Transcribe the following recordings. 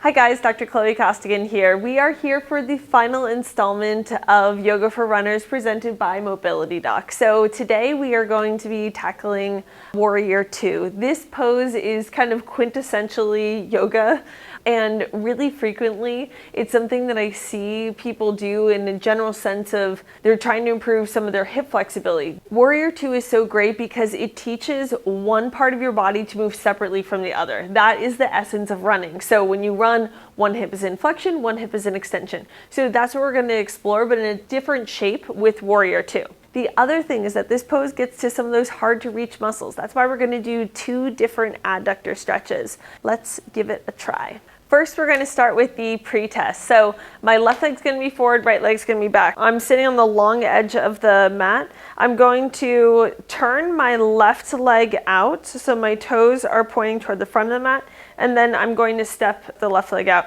Hi guys, Dr. Chloe Costigan here. We are here for the final installment of Yoga for Runners presented by Mobility Doc. So today we are going to be tackling Warrior 2. This pose is kind of quintessentially yoga, and really frequently it's something that I see people do in a general sense of they're trying to improve some of their hip flexibility. Warrior 2 is so great because it teaches one part of your body to move separately from the other. That is the essence of running. So when you run, one hip is in flexion, one hip is in extension. So that's what we're going to explore, but in a different shape with Warrior 2. The other thing is that this pose gets to some of those hard to reach muscles. That's why we're going to do two different adductor stretches. Let's give it a try. First, we're going to start with the pre-test. So my left leg's going to be forward, right leg's going to be back. I'm sitting on the long edge of the mat. I'm going to turn my left leg out so my toes are pointing toward the front of the mat, and then I'm going to step the left leg out.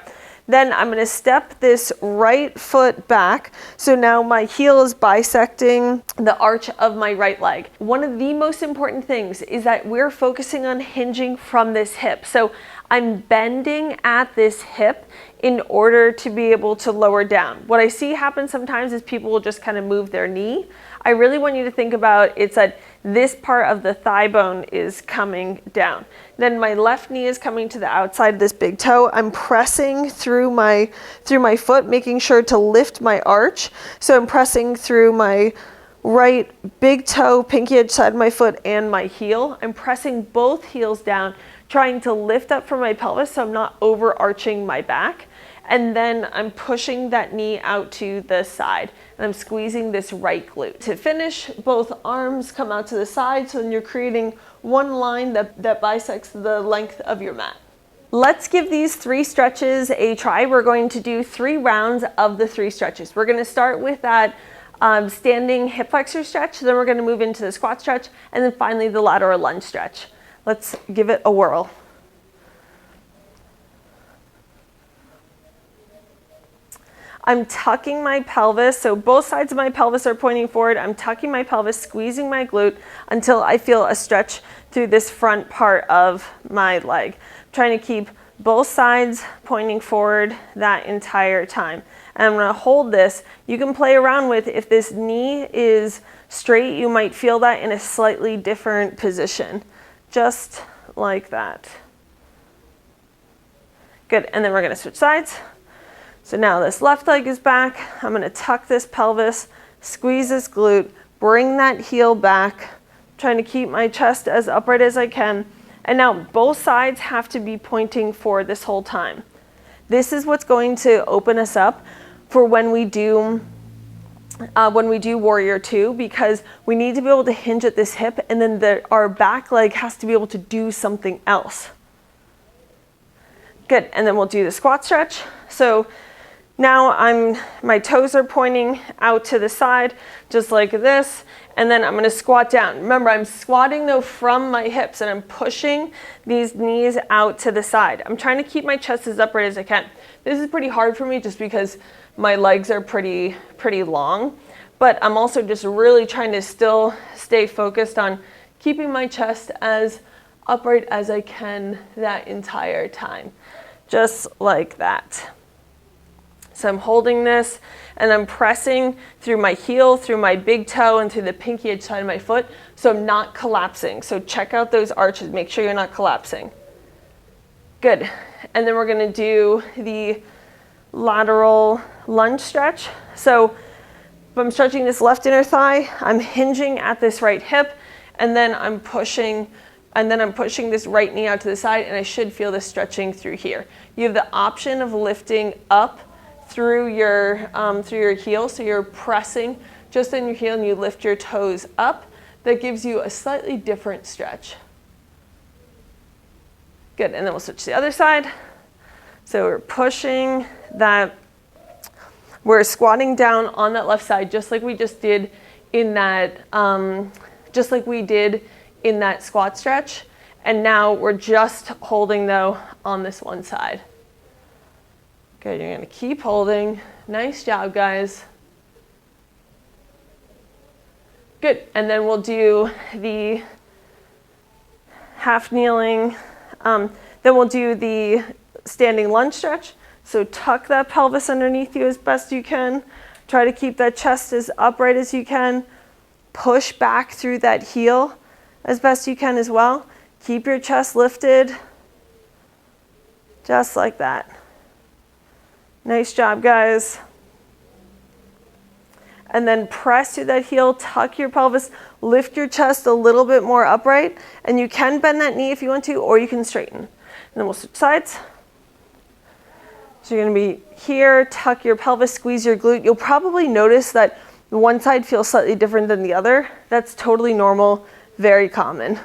Then I'm going to step this right foot back. So now my heel is bisecting the arch of my right leg. One of the most important things is that we're focusing on hinging from this hip. So I'm bending at this hip in order to be able to lower down. What I see happen sometimes is people will just kind of move their knee. I really want you to think about it's that this part of the thigh bone is coming down. Then my left knee is coming to the outside of this big toe. I'm pressing through my foot, making sure to lift my arch. So I'm pressing through my right big toe, pinky edge side of my foot, and my heel. I'm pressing both heels down, trying to lift up from my pelvis so I'm not overarching my back. And then I'm pushing that knee out to the side, and I'm squeezing this right glute. To finish, both arms come out to the side, so then you're creating one line that bisects the length of your mat. Let's give these three stretches a try. We're going to do 3 rounds of the 3 stretches. We're going to start with that standing hip flexor stretch, then we're going to move into the squat stretch, and then finally the lateral lunge stretch. Let's give it a whirl. I'm tucking my pelvis, so both sides of my pelvis are pointing forward. I'm tucking my pelvis, squeezing my glute until I feel a stretch through this front part of my leg. I'm trying to keep both sides pointing forward that entire time. And I'm going to hold this. You can play around with if this knee is straight, you might feel that in a slightly different position. Just like that. Good, and then we're going to switch sides. So now this left leg is back. I'm going to tuck this pelvis, squeeze this glute, bring that heel back, trying to keep my chest as upright as I can. And now both sides have to be pointing forward this whole time. This is what's going to open us up for when we do Warrior 2, because we need to be able to hinge at this hip, and then our back leg has to be able to do something else. Good, and then we'll do the squat stretch. So now my toes are pointing out to the side, just like this, and then I'm going to squat down. Remember, I'm squatting though from my hips, and I'm pushing these knees out to the side. I'm trying to keep my chest as upright as I can. This is pretty hard for me just because my legs are pretty long, but I'm also just really trying to still stay focused on keeping my chest as upright as I can that entire time, just like that. So I'm holding this, and I'm pressing through my heel, through my big toe, and through the pinky edge side of my foot, so I'm not collapsing. So check out those arches, make sure you're not collapsing. Good, and then we're gonna do the lateral lunge stretch. So if I'm stretching this left inner thigh, I'm hinging at this right hip, and then I'm pushing this right knee out to the side, and I should feel this stretching through here. You have the option of lifting up through your heel, so you're pressing just on your heel and you lift your toes up. That gives you a slightly different stretch. Good, and then we'll switch to the other side. So we're pushing that, we're squatting down on that left side, just like we just did in that, squat stretch. And now we're just holding though on this one side. Good, you're gonna keep holding. Nice job, guys. Good, and then we'll do the half kneeling, then we'll do the standing lunge stretch. So tuck that pelvis underneath you as best you can. Try to keep that chest as upright as you can. Push back through that heel as best you can as well. Keep your chest lifted, just like that. Nice job, guys. And then press through that heel, tuck your pelvis, lift your chest a little bit more upright, and you can bend that knee if you want to, or you can straighten. And then we'll switch sides. So you're gonna be here, tuck your pelvis, squeeze your glute. You'll probably notice that one side feels slightly different than the other. That's totally normal, very common.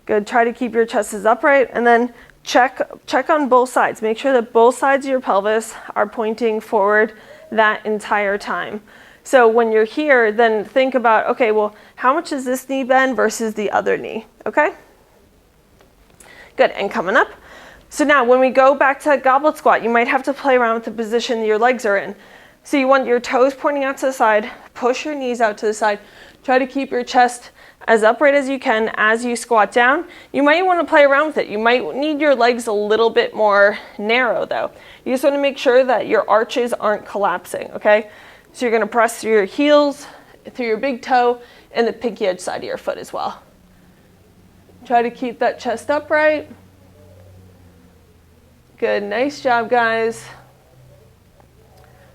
Good, try to keep your chest as upright, and then check on both sides. Make sure that both sides of your pelvis are pointing forward that entire time. So when you're here, then think about, okay, well, how much is this knee bend versus the other knee, okay? Good, and coming up. So now when we go back to that goblet squat, you might have to play around with the position that your legs are in. So you want your toes pointing out to the side, push your knees out to the side, try to keep your chest as upright as you can as you squat down. You might want to play around with it. You might need your legs a little bit more narrow though. You just want to make sure that your arches aren't collapsing, okay? So you're going to press through your heels, through your big toe, and the pinky edge side of your foot as well. Try to keep that chest upright. Good, nice job, guys.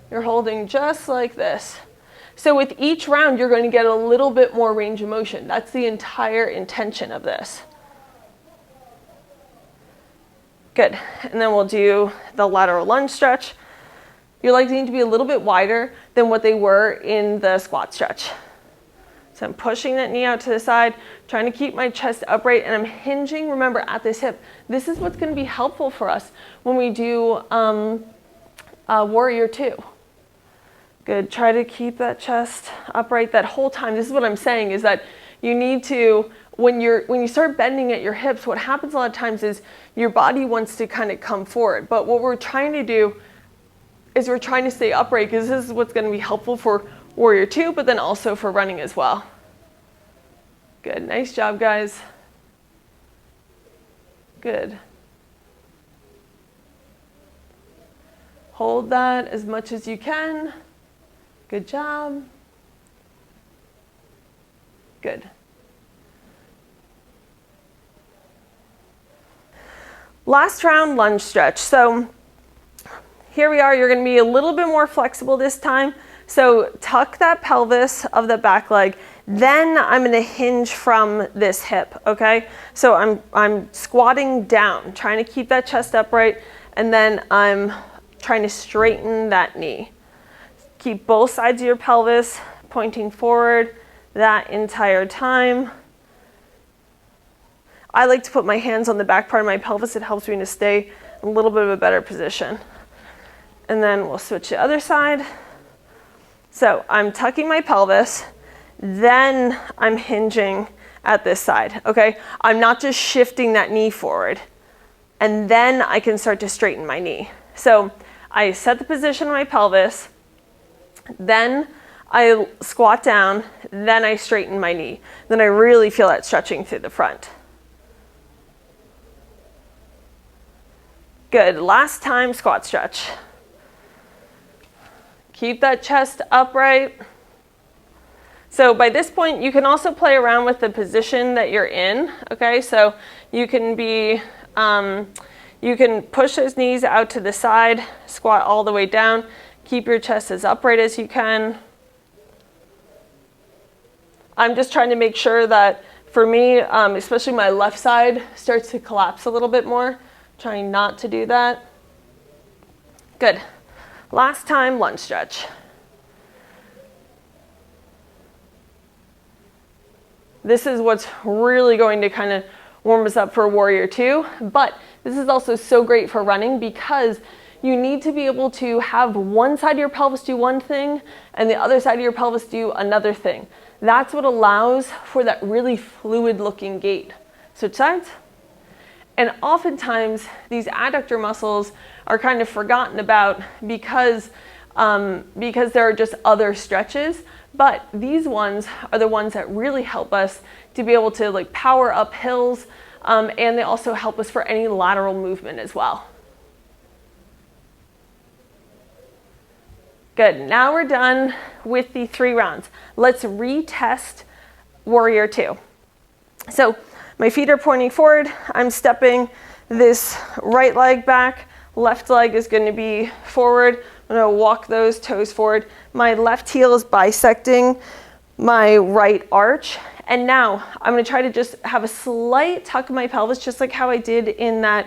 You're holding just like this. So with each round, you're going to get a little bit more range of motion. That's the entire intention of this. Good, and then we'll do the lateral lunge stretch. Your legs need to be a little bit wider than what they were in the squat stretch. So I'm pushing that knee out to the side, trying to keep my chest upright, and I'm hinging, remember, at this hip. This is what's going to be helpful for us when we do Warrior 2. Good, try to keep that chest upright that whole time. This is what I'm saying, is that you need to, when you start bending at your hips, what happens a lot of times is your body wants to kind of come forward. But what we're trying to do is we're trying to stay upright, because this is what's going to be helpful for Warrior 2, but then also for running as well. Good, nice job, guys. Good. Hold that as much as you can. Good job. Good. Last round, lunge stretch. So here we are. You're going to be a little bit more flexible this time. So tuck that pelvis of the back leg. Then I'm going to hinge from this hip, okay? So I'm squatting down, trying to keep that chest upright, and then I'm trying to straighten that knee. Keep both sides of your pelvis pointing forward that entire time. I like to put my hands on the back part of my pelvis. It helps me to stay in a little bit of a better position. And then we'll switch to the other side. So I'm tucking my pelvis, then I'm hinging at this side, okay? I'm not just shifting that knee forward, and then I can start to straighten my knee. So I set the position of my pelvis, then I squat down, then I straighten my knee. Then I really feel that stretching through the front. Good, last time, squat stretch. Keep that chest upright. So by this point, you can also play around with the position that you're in, okay? So you can be, you can push those knees out to the side, squat all the way down, keep your chest as upright as you can. I'm just trying to make sure that, for me, especially my left side starts to collapse a little bit more, trying not to do that. Good. Last time, lunge stretch. This is what's really going to kind of warm us up for Warrior 2, but this is also so great for running, because you need to be able to have one side of your pelvis do one thing and the other side of your pelvis do another thing. That's what allows for that really fluid looking gait. Switch sides. And oftentimes these adductor muscles are kind of forgotten about because there are just other stretches, but these ones are the ones that really help us to be able to like power up hills, and they also help us for any lateral movement as well. Good, now we're done with the 3 rounds. Let's retest warrior 2. So my feet are pointing forward. I'm stepping this right leg back. Left leg is going to be forward. I'm going to walk those toes forward. My left heel is bisecting my right arch. And now I'm going to try to just have a slight tuck of my pelvis, just like how I did in that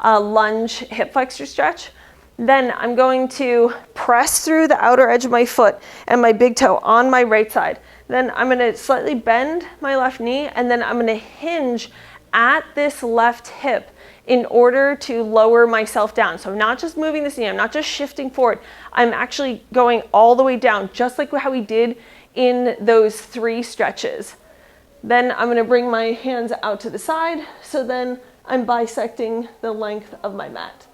lunge hip flexor stretch. Then I'm going to press through the outer edge of my foot and my big toe on my right side. Then I'm going to slightly bend my left knee, and then I'm going to hinge at this left hip in order to lower myself down. So I'm not just moving this knee, I'm not just shifting forward, I'm actually going all the way down, just like how we did in those 3 stretches. Then I'm going to bring my hands out to the side, so then I'm bisecting the length of my mat.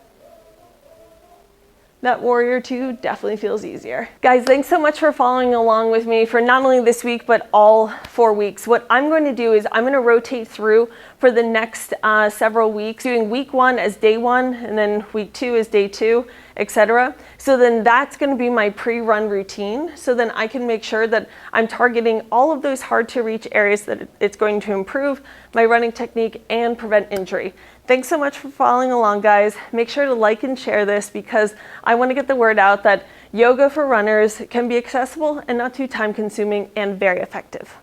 That warrior 2 definitely feels easier. Guys, thanks so much for following along with me for not only this week, but all 4 weeks. What I'm going to do is I'm going to rotate through for the next several weeks, doing week 1 as day 1, and then week 2 as day 2, etc. So then that's going to be my pre-run routine. So then I can make sure that I'm targeting all of those hard to reach areas that it's going to improve my running technique and prevent injury. Thanks so much for following along, guys. Make sure to like and share this because I want to get the word out that yoga for runners can be accessible and not too time consuming and very effective.